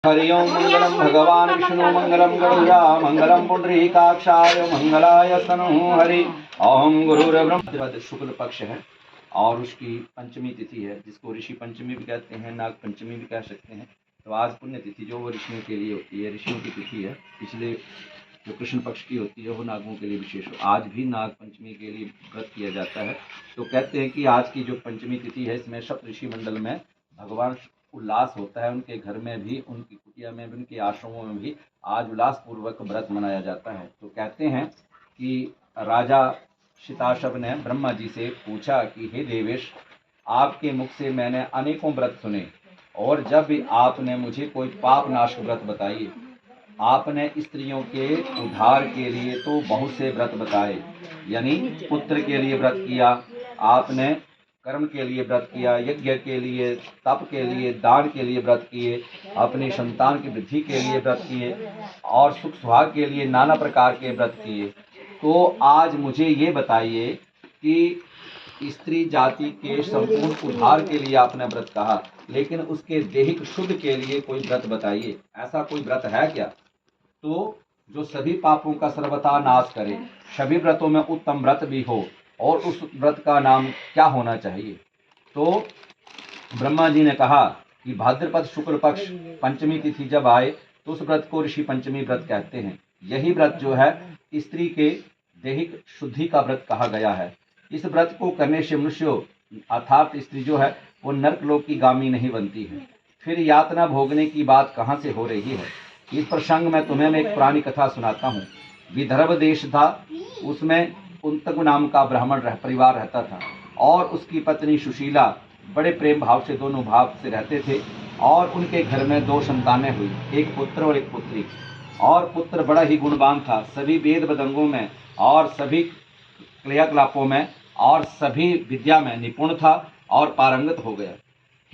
हरि ओम मंगलम भगवान विष्णु मंगलम गरुड़ा मंगलम पुंडरीकाक्षाय मंगलाय तनु हरि ओम गुरुर्ब्रह्मा। शुक्ल पक्ष है और उसकी पंचमी तिथि है, जिसको ऋषि पंचमी भी कहते हैं, नाग पंचमी भी कह सकते हैं। तो आज पुण्य तिथि जो वो ऋषियों के लिए होती है, ऋषियों की तिथि है। पिछले जो कृष्ण पक्ष की होती है वो नागों के लिए विशेष हो। आज भी नाग पंचमी के लिए व्रत किया जाता है। तो कहते हैं कि आज की जो पंचमी तिथि है इसमें सप्त ऋषि मंडल में भगवान उल्लास होता है। उनके घर में भी, उनकी कुटिया में भी, उनके आश्रमों में भी आज उल्लास पूर्वक व्रत मनाया जाता है। तो कहते हैं कि राजा शिताशव ने ब्रह्मा जी से पूछा कि हे देवेश, आपके मुख से मैंने अनेकों व्रत सुने और जब भी आपने मुझे कोई पाप नाशक व्रत बताइए, आपने स्त्रियों के उद्धार के लिए तो बहुत से व्रत बताए, यानी पुत्र के लिए व्रत किया आपने, कर्म के लिए व्रत किया, यज्ञ के लिए, तप के लिए, दान के लिए व्रत किए, अपनी संतान की वृद्धि के लिए व्रत किए और सुख सुहाग के लिए नाना प्रकार के व्रत किए। तो आज मुझे ये बताइए कि स्त्री जाति के संपूर्ण उद्धार के लिए आपने व्रत कहा, लेकिन उसके दैहिक शुद्ध के लिए कोई व्रत बताइए। ऐसा कोई व्रत है क्या? तो जो सभी पापों का सर्वथा नाश करे, सभी व्रतों में उत्तम व्रत भी हो, और उस व्रत का नाम क्या होना चाहिए? तो ब्रह्मा जी ने कहा कि भाद्रपद शुक्ल पक्ष पंचमी तिथि जब आए तो उस व्रत को ऋषि पंचमी व्रत कहते हैं। यही व्रत जो है स्त्री के दैहिक शुद्धि का व्रत कहा गया है। इस व्रत को करने से मनुष्य अर्थात स्त्री जो है वो नरकलोक की गामी नहीं बनती है। फिर यातना भोगने की बात कहाँ से हो रही है? इस प्रसंग में तुम्हें मैं एक पुरानी कथा सुनाता हूँ। विदर्भ देश था, उसमें कुंतक नाम का ब्राह्मण परिवार रहता था और उसकी पत्नी सुशीला बड़े प्रेम भाव से, दोनों भाव से रहते थे और उनके घर में दो संतानें हुई, एक पुत्र और एक पुत्री। और पुत्र बड़ा ही गुणवान था, सभी वेद वेदांगों में और सभी क्रियाकलापों में और सभी विद्या में निपुण था और पारंगत हो गया।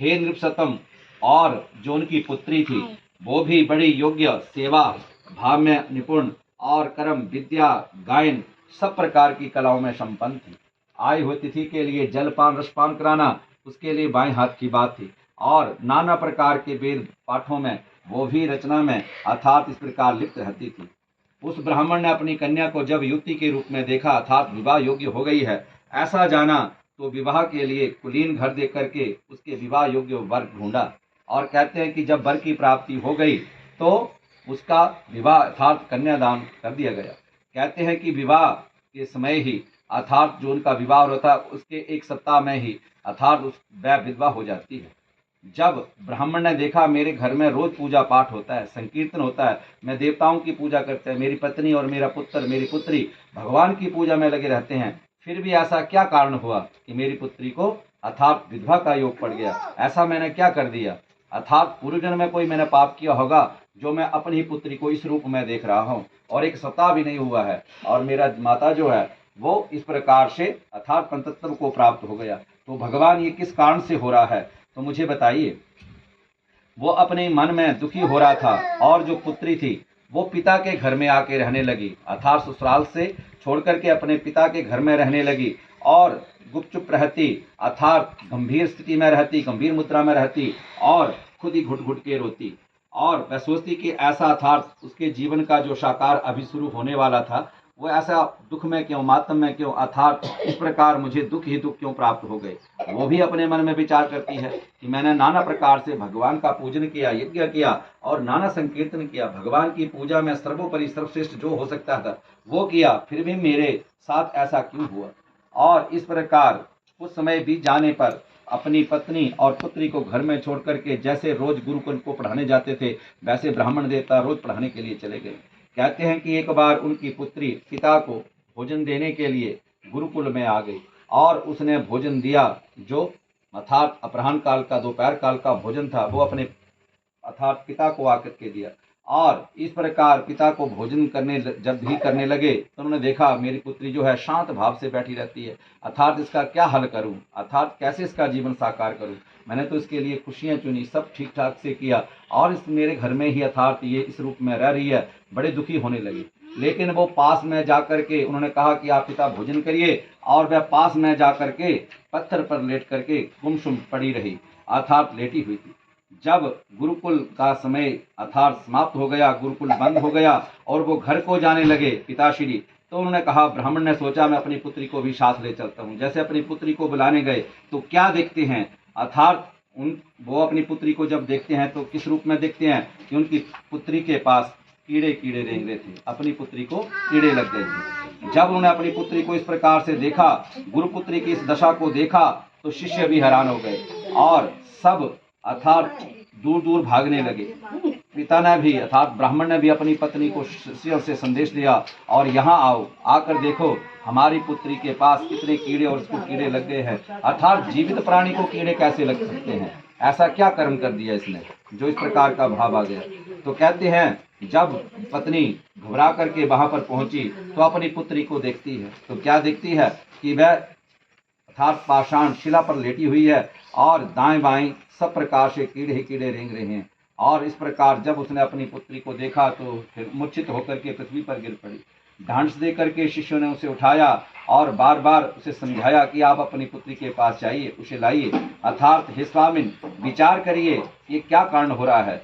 हे नृपसतम, और जो उनकी पुत्री थी वो भी बड़ी योग्य, सेवा भाव में निपुण और कर्म विद्या गायन सब प्रकार की कलाओं में संपन्न थी। आई हुई तिथि के लिए जलपान रसपान कराना उसके लिए बाएं हाथ की बात थी और नाना प्रकार के वेद पाठों में वो भी रचना में अर्थात इस प्रकार लिप्त रहती थी। उस ब्राह्मण ने अपनी कन्या को जब युवती के रूप में देखा अर्थात विवाह योग्य हो गई है ऐसा जाना, तो विवाह के लिए कुलीन घर दे करके उसके विवाह योग्य वर ढूंढा। और कहते हैं कि जब वर की प्राप्ति हो गई तो उसका विवाह अर्थात कन्यादान कर दिया गया। कहते हैं कि विवाह के समय ही अर्थात जो उनका विवाह होता है उसके एक सप्ताह में ही अर्थात उस वह विधवा हो जाती है। जब ब्राह्मण ने देखा मेरे घर में रोज पूजा पाठ होता है, संकीर्तन होता है, मैं देवताओं की पूजा करते हैं, मेरी पत्नी और मेरा पुत्र मेरी पुत्री भगवान की पूजा में लगे रहते हैं, फिर भी ऐसा क्या कारण हुआ कि मेरी पुत्री को अर्थात विधवा का योग पड़ गया? ऐसा मैंने क्या कर दिया? अर्थात पूर्व जन्म में कोई मैंने पाप किया होगा जो मैं अपनी ही पुत्री को इस रूप में देख रहा हूँ और एक सप्ताह भी नहीं हुआ है और मेरा माता जो है वो इस प्रकार से अर्थात पंचतत्व को प्राप्त हो गया। तो भगवान ये किस कारण से हो रहा है? तो मुझे बताइए। वो अपने मन में दुखी हो रहा था और जो पुत्री थी वो पिता के घर में आके रहने लगी अर्थात ससुराल से छोड़ करके अपने पिता के घर में रहने लगी और गुपचुप रहती अर्थात गंभीर स्थिति में रहती, गंभीर मुद्रा में रहती और खुद ही घुट घुट के रोती और वह सोचती कि ऐसा अर्थात उसके जीवन का जो साकार अभी शुरू होने वाला था वो ऐसा दुख में क्यों, मातम में क्यों, अर्थात इस प्रकार मुझे दुख ही दुख क्यों प्राप्त हो गए। वो भी अपने मन में विचार करती है कि मैंने नाना प्रकार से भगवान का पूजन किया, यज्ञ किया और नाना संकीर्तन किया, भगवान की पूजा में सर्वोपरि सर्वश्रेष्ठ जो हो सकता था वो किया, फिर भी मेरे साथ ऐसा क्यों हुआ। और इस प्रकार कुछ समय बीत जाने पर अपनी पत्नी और पुत्री को घर में छोड़ करके जैसे रोज गुरुकुल को पढ़ाने जाते थे वैसे ब्राह्मण देवता रोज पढ़ाने के लिए चले गए। कहते हैं कि एक बार उनकी पुत्री पिता को भोजन देने के लिए गुरुकुल में आ गई और उसने भोजन दिया जो अर्थात अपराह्न काल का, दोपहर काल का भोजन था, वो अपने अर्थात पिता को आकर के दिया। और इस प्रकार पिता को भोजन जब भी करने लगे तो उन्होंने देखा मेरी पुत्री जो है शांत भाव से बैठी रहती है, अर्थात इसका क्या हल करूं, अर्थात कैसे इसका जीवन साकार करूं। मैंने तो इसके लिए खुशियां चुनी, सब ठीक ठाक से किया और इस मेरे घर में ही अर्थात ये इस रूप में रह रही है, बड़े दुखी होने लगे। लेकिन वो पास में जाकर के उन्होंने कहा कि आप पिता भोजन करिए और वह पास में जाकर के पत्थर पर लेट करके गुमसुम पड़ी रही अर्थात लेटी हुई थी। जब गुरुकुल का समय अर्थात समाप्त हो गया, गुरुकुल बंद हो गया और वो घर को जाने लगे पिताश्री, तो उन्होंने कहा, ब्राह्मण ने सोचा मैं अपनी पुत्री को भी साथ ले चलता हूँ। जैसे अपनी पुत्री को बुलाने गए तो क्या देखते हैं, अर्थात वो अपनी पुत्री को जब देखते हैं तो किस रूप में देखते हैं कि उनकी पुत्री के पास कीड़े कीड़े रेंग रहे थे, अपनी पुत्री को कीड़े लग गए थे। जब उन्होंने अपनी पुत्री को इस प्रकार से देखा, गुरुपुत्री की इस दशा को देखा, तो शिष्य भी हैरान हो गए और सब अर्थात दूर दूर भागने लगे। पिता ने भी अर्थात ब्राह्मण ने भी अपनी पत्नी को शिष्यों से संदेश दिया, और यहाँ आओ, आकर देखो हमारी पुत्री के पास कितने कीड़े और उसको कीड़े लग गए हैं। अर्थात जीवित प्राणी को कीड़े कैसे लग सकते हैं, ऐसा क्या कर्म कर दिया इसने, जो इस प्रकार का भाव आ गया। तो कहते हैं जब पत्नी घबरा करके वहां पर पहुंची तो अपनी पुत्री को देखती है, तो क्या देखती है कि वह अर्थात पाषाण शिला पर लेटी हुई है और दाएं बाएं सब प्रकार से कीड़े ही कीड़े रेंग रहे हैं। और इस प्रकार जब उसने अपनी पुत्री को देखा तो फिर मूर्छित होकर के पृथ्वी पर गिर पड़ी। ढांढस दे करके शिष्यों ने उसे उठाया और बार बार उसे समझाया कि आप अपनी पुत्री के पास जाइए, उसे लाइए, अर्थात हे स्वामिन विचार करिए ये क्या कारण हो रहा है।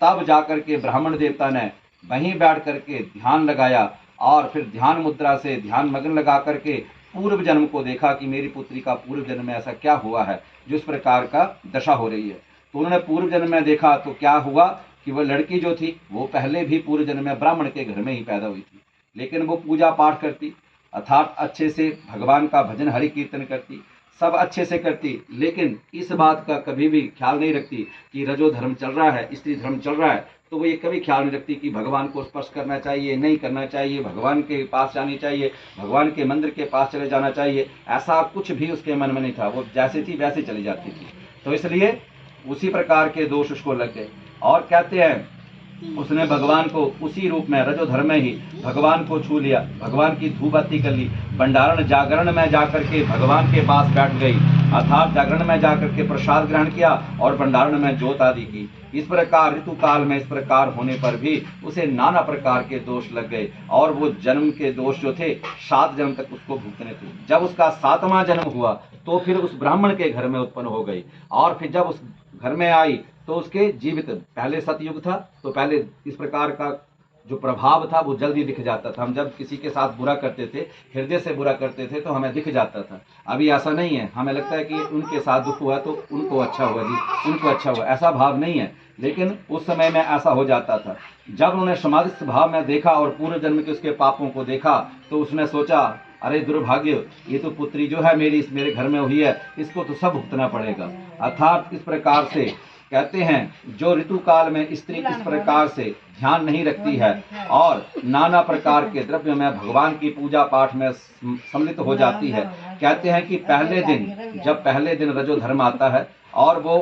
तब जाकर के ब्राह्मण देवता ने वहीं बैठ करके ध्यान लगाया और फिर ध्यान मुद्रा से ध्यान मग्न लगा करके पूर्व जन्म को देखा कि मेरी पुत्री का पूर्व जन्म में ऐसा क्या हुआ है जो इस प्रकार का दशा हो रही है। तो उन्होंने पूर्व जन्म में देखा तो क्या हुआ कि वह लड़की जो थी वो पहले भी पूर्व जन्म में ब्राह्मण के घर में ही पैदा हुई थी, लेकिन वो पूजा पाठ करती, अर्थात अच्छे से भगवान का भजन हरि कीर्तन करती, सब अच्छे से करती, लेकिन इस बात का कभी भी ख्याल नहीं रखती कि रजो धर्म चल रहा है, स्त्री धर्म चल रहा है, तो वो ये कभी ख्याल नहीं रखती कि भगवान को स्पर्श करना चाहिए, नहीं करना चाहिए, भगवान के पास जानी चाहिए, भगवान के मंदिर के पास चले जाना चाहिए, ऐसा कुछ भी उसके मन में नहीं था। वो जैसे थी वैसे चली जाती थी। तो इसलिए उसी प्रकार के दोष उसको लग गए। और कहते हैं उसने भगवान को उसी रूप में रजो धर्म में ही भगवान को छू लिया, भगवान की धूप बत्ती कर ली, भंडारण जागरण में जाकर के भगवान के पास बैठ गई, अर्थात जागरण में जाकर के प्रसाद ग्रहण किया और भंडारण में जोत आदि की। इस प्रकार ऋतु काल में इस प्रकार होने पर भी उसे नाना प्रकार के दोष लग गए और वो जन्म के दोष जो थे 7 जन्म तक उसको भुगतने थे। जब उसका 7वां जन्म हुआ तो फिर उस ब्राह्मण के घर में उत्पन्न हो गई, और फिर जब उस घर में आई तो उसके जीवित, पहले सतयुग था तो पहले इस प्रकार का जो प्रभाव था वो जल्दी दिख जाता था। हम जब किसी के साथ बुरा करते थे, हृदय से बुरा करते थे, तो हमें दिख जाता था। अभी ऐसा नहीं है, हमें लगता है कि उनके साथ दुख हुआ तो उनको अच्छा हुआ जी, उनको अच्छा हुआ, ऐसा भाव नहीं है। लेकिन उस समय में ऐसा हो जाता था। जब उन्होंने समाधि भाव में देखा और पूर्व जन्म के उसके पापों को देखा तो उसने सोचा, अरे दुर्भाग्य, ये तो पुत्री जो है मेरी, मेरे घर में हुई है, इसको तो सब भुगतना पड़ेगा। अर्थात इस प्रकार से कहते हैं जो ऋतु काल में स्त्री इस प्रकार से ध्यान नहीं रखती है और नाना प्रकार के द्रव्य में भगवान की पूजा पाठ में सम्मिलित हो जाती है, कहते हैं कि पहले दिन, जब पहले दिन रजो धर्म आता है और वो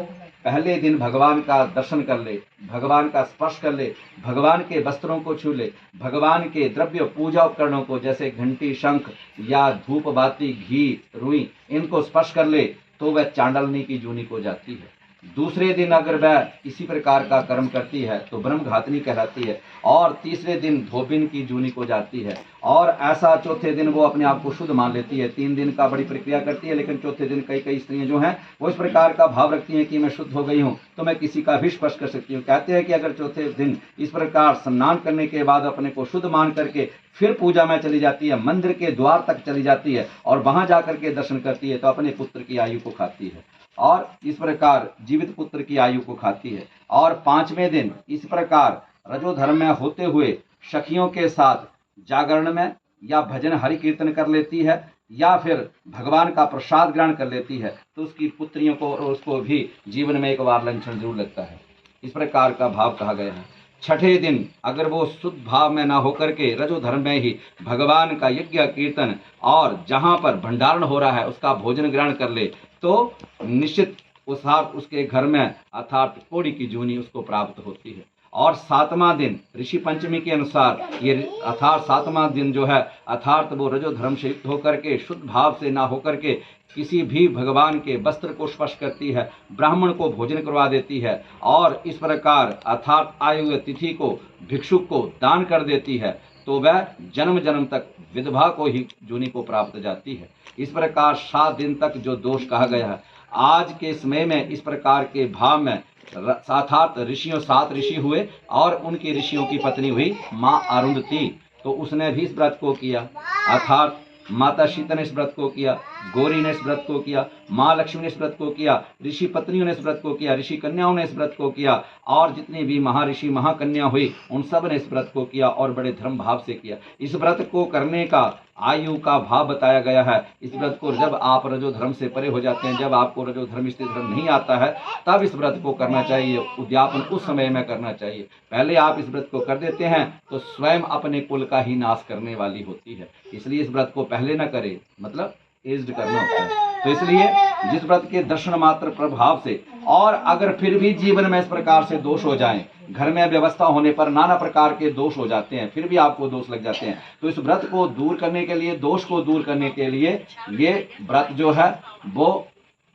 पहले दिन भगवान का दर्शन कर ले, भगवान का स्पर्श कर ले, भगवान के वस्त्रों को छू ले, भगवान के द्रव्य पूजा उपकरणों को जैसे घंटी, शंख या धूप बाती, घी, रुई, इनको स्पर्श कर ले, तो वह चांडालनी की जूनी को जाती है। दूसरे दिन अगर वह इसी प्रकार का कर्म करती है तो ब्रह्मघातनी कहलाती है, और तीसरे दिन धोबिन की जूनी को जाती है, और ऐसा चौथे दिन वो अपने आप को शुद्ध मान लेती है। 3 दिन का बड़ी प्रक्रिया करती है, लेकिन चौथे दिन कई स्त्रियां जो हैं वो इस प्रकार का भाव रखती हैं कि मैं शुद्ध हो गई हूँ तो मैं किसी का भी स्पर्श कर सकती हूँ। कहते हैं कि अगर चौथे दिन इस प्रकार स्नान करने के बाद अपने को शुद्ध मान करके फिर पूजा में चली जाती है, मंदिर के द्वार तक चली जाती है और वहां जाकर के दर्शन करती है, तो अपने पुत्र की आयु को खाती है और इस प्रकार जीवित पुत्र की आयु को खाती है। और 5वें दिन इस प्रकार रजो धर्म में होते हुए सखियों के साथ जागरण में या भजन हरि कीर्तन कर लेती है या फिर भगवान का प्रसाद ग्रहण कर लेती है, तो उसकी पुत्रियों को और उसको भी जीवन में एक बार लंचन जरूर लगता है। इस प्रकार का भाव कहा गया है। 6ठे दिन अगर वो शुद्ध भाव में ना होकर के रजो धर्म में ही भगवान का यज्ञ कीर्तन और जहाँ पर भंडारण हो रहा है उसका भोजन ग्रहण कर ले, तो निश्चित उसके घर में अर्थात कोड़ी की जूनी उसको प्राप्त होती है। और 7वां दिन ऋषि पंचमी के अनुसार ये अर्थात 7वां दिन जो है अर्थात वो रजो धर्म से युक्त होकर के शुद्ध भाव से ना होकर के किसी भी भगवान के वस्त्र को स्पर्श करती है, ब्राह्मण को भोजन करवा देती है और इस प्रकार अर्थात आयु हुए तिथि को भिक्षुक को दान कर देती है, तो वह जन्म जन्म तक विधवा को ही जूनी को प्राप्त जाती है। इस प्रकार 7 दिन तक जो दोष कहा गया है, आज के समय में इस प्रकार के भाव में अर्थात ऋषियों 7 ऋषि हुए और उनकी ऋषियों की पत्नी हुई माँ अरुंधति, तो उसने भी इस व्रत को किया। अर्थात माता सीता ने इस व्रत को किया, गौरी ने इस व्रत को किया, माँ लक्ष्मी ने इस व्रत को किया, ऋषि पत्नियों ने इस व्रत को किया, ऋषि कन्याओं ने इस व्रत को किया, और जितनी भी महर्षि महाकन्या हुई उन सब ने इस व्रत को किया और बड़े धर्म भाव से किया। इस व्रत को करने का आयु का भाव बताया गया है। इस व्रत को जब आप रजो धर्म से परे हो जाते हैं, जब आपको रजो धर्म स्त्री धर्म नहीं आता है, तब इस व्रत को करना चाहिए। उद्यापन उस समय में करना चाहिए। पहले आप इस व्रत को कर देते हैं तो स्वयं अपने कुल का ही नाश करने वाली होती है। इसलिए इस व्रत को पहले न करें, मतलब एज्ड करना होता है। तो इसलिए जिस व्रत के दर्शन मात्र प्रभाव से, और अगर फिर भी जीवन में इस प्रकार से दोष हो जाएं, घर में व्यवस्था होने पर नाना प्रकार के दोष हो जाते हैं, फिर भी आपको दोष लग जाते हैं, तो इस व्रत को दूर करने के लिए, दोष को दूर करने के लिए ये व्रत जो है वो,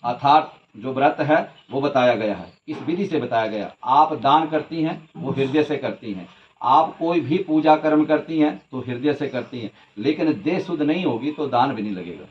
अर्थात जो व्रत है वो बताया गया है। इस विधि से बताया गया। आप दान करती हैं वो हृदय से करती हैं, आप कोई भी पूजा कर्म करती हैं तो हृदय से करती हैं, लेकिन देह शुद्ध नहीं होगी तो दान भी नहीं लगेगा।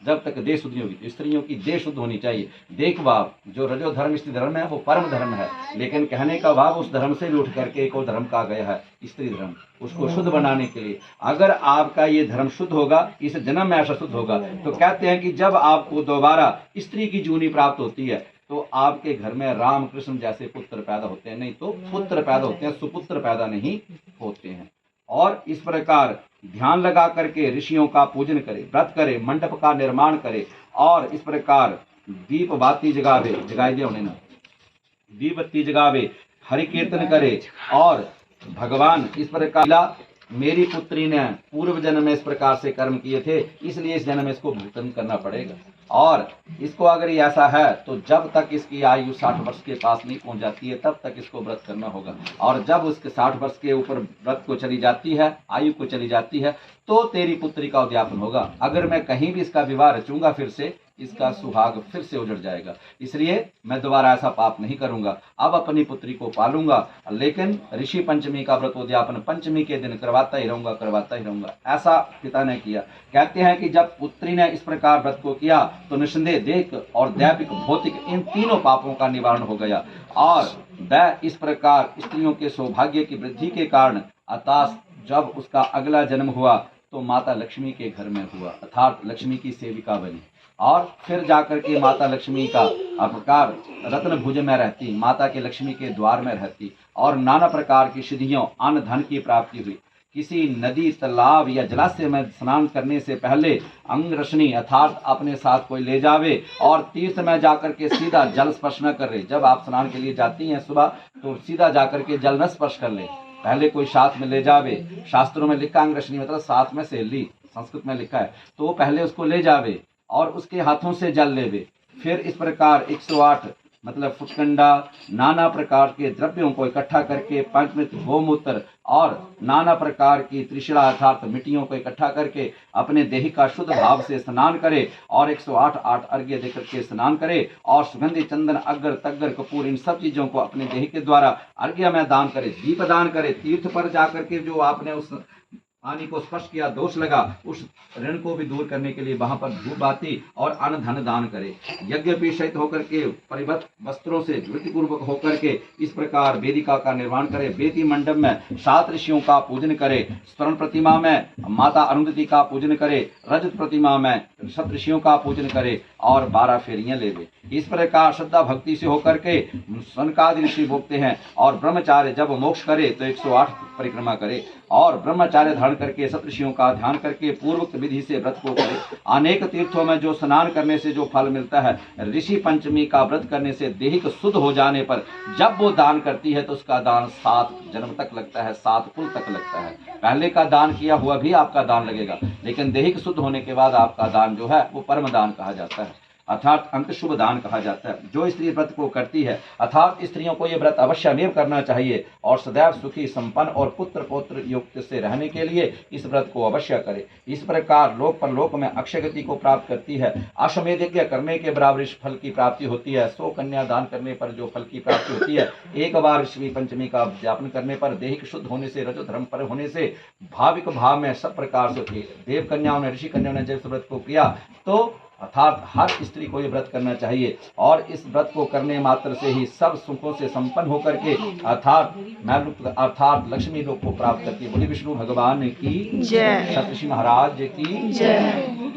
जब तक देह शुद्ध नहीं होगी, तो स्त्रियों की देह शुद्ध होनी चाहिए। देख भाव, जो रजो धर्म स्त्री धर्म है वो परम धर्म है, लेकिन कहने का भाव उस धर्म से भी उठ करके एक और धर्म कहा गया है, स्त्री धर्म, उसको शुद्ध बनाने के लिए। अगर आपका ये धर्म शुद्ध होगा, इस जन्म में ऐसा शुद्ध होगा, तो कहते हैं कि जब आपको दोबारा स्त्री की जूनी प्राप्त होती है तो आपके घर में राम कृष्ण जैसे पुत्र पैदा होते हैं, नहीं तो पुत्र पैदा होते हैं, सुपुत्र पैदा नहीं होते हैं। और इस प्रकार ध्यान लगा करके ऋषियों का पूजन करे, व्रत करे, मंडप का निर्माण करे, और इस प्रकार दीप बाती जगावे, जगाई दिया उन्हें ना, दीप बत्ती जगावे, हरि कीर्तन करे, और भगवान इस प्रकार, मेरी पुत्री ने पूर्व जन्म में इस प्रकार से कर्म किए थे, इसलिए इस जन्म में इसको भुगतान करना पड़ेगा। और इसको अगर ये ऐसा है तो जब तक इसकी आयु 60 वर्ष के पास नहीं पहुंच जाती है तब तक इसको व्रत करना होगा। और जब उसके 60 वर्ष के ऊपर व्रत को चली जाती है, आयु को चली जाती है, तो तेरी पुत्री का उद्यापन होगा। अगर मैं कहीं भी इसका विवाह रचूंगा फिर से, इसका सुहाग फिर से उजड़ जाएगा। इसलिए मैं दोबारा ऐसा पाप नहीं करूंगा, अब अपनी पुत्री को पालूंगा, लेकिन ऋषि पंचमी का व्रत उद्यापन पंचमी के दिन करवाता ही रहूंगा, करवाता ही रहूंगा। ऐसा पिता ने किया। कहते हैं कि जब पुत्री ने इस प्रकार व्रत को किया तो निस्संदेह देह और दैविक भौतिक इन तीनों पापों का निवारण हो गया। और वह इस प्रकार स्त्रियों के सौभाग्य की वृद्धि के कारण अर्थात जब उसका अगला जन्म हुआ तो माता लक्ष्मी के घर में हुआ, अर्थात लक्ष्मी की सेविका बनी। और फिर जाकर के माता लक्ष्मी का प्रकार रत्न भुज में रहती, माता के लक्ष्मी के द्वार में रहती, और नाना प्रकार की सिद्धियों, अन्न धन की प्राप्ति हुई। किसी नदी, तालाब या जलाशय में स्नान करने से पहले अंगरक्षणी अर्थात अपने साथ कोई ले जावे, और तीर्थ में जाकर के सीधा जल स्पर्श न करे। जब आप स्नान के लिए जाती हैं सुबह तो सीधा जाकर के जल न स्पर्श कर ले, पहले कोई साथ में ले जावे। शास्त्रों में लिखा अंगरक्षणी मतलब साथ में सहेली, संस्कृत में लिखा है, तो पहले उसको ले जावे और उसके हाथों से जल लेवे। फिर इस प्रकार 108 मतलब फुटकंडा, नाना प्रकार के द्रव्यों को इकट्ठा करके, पंचमृत, गोमूत्र और नाना प्रकार की त्रिशिला अर्थात मिट्टियों को इकट्ठा करके अपने देह का शुद्ध भाव से स्नान करे, और 108 अर्घ्य देकर के स्नान करे, और सुगंधित चंदन, अगर, तग्गर, कपूर इन सब चीजों को अपने देह के द्वारा अर्घ्य में दान करे, दीप दान करे। तीर्थ पर जाकर के जो आपने उस पानी को स्पर्श किया, दोष लगा, उस ऋण को भी दूर करने के लिए वहां पर धूप बाती और अन्न धन दान करे। यज्ञ पे सहित होकर के परिवत वस्त्रों से धृतिपूर्वक होकर के इस प्रकार वेदिका का निर्माण करे। वेदी मंडप में 7 ऋषियों का पूजन करे, स्वर्ण प्रतिमा में माता अरुंधति का पूजन करे, रजत प्रतिमा में सप्तऋषियों का पूजन करे, और 12 फेरियां लेवे। इस प्रकार श्रद्धा भक्ति से होकर के सनकादि ऋषि भोगते हैं। और ब्रह्मचार्य जब मोक्ष करे तो 108 परिक्रमा करे, और ब्रह्मचार्य धारण करके सप्तऋषियों का ध्यान करके पूर्वोक्त विधि से व्रत को करे। अनेक तीर्थों में जो स्नान करने से जो फल मिलता है, ऋषि पंचमी का व्रत करने से देहिक शुद्ध हो जाने पर जब वो दान करती है तो उसका दान 7 जन्म तक लगता है, 7 कुल तक लगता है। पहले का दान किया हुआ भी आपका दान लगेगा, लेकिन देहिक शुद्ध होने के बाद आपका दान जो है वो परम दान कहा जाता है, अर्थात अंत शुभ दान कहा जाता है। जो स्त्री व्रत को करती है, अर्थात स्त्रियों को यह व्रत अवश्य करना चाहिए, और सदैव सुखी संपन्न और पुत्र पौत्र युक्त से रहने के लिए इस व्रत को अवश्य करे। इस प्रकार लोक परलोक में अक्षय गति को प्राप्त करती है। अश्वमेध यज्ञ करने के बराबर इस फल की प्राप्ति होती है। 100 कन्या दान करने पर जो फल की प्राप्ति होती है, एक बार ऋषि पंचमी का उद्यापन करने पर देहिक शुद्ध होने से, रजो धर्म पर होने से, भाविक भाव में सब प्रकार से होती है। देव कन्याओं ने, ऋषि कन्याओं ने जब इस व्रत को किया तो अर्थात हर स्त्री को ये व्रत करना चाहिए और इस व्रत को करने मात्र से ही सब सुखों से संपन्न होकर के अर्थात लक्ष्मी लोक को प्राप्त करती है। बोली विष्णु भगवान की जय, सतश्री महाराज की जय।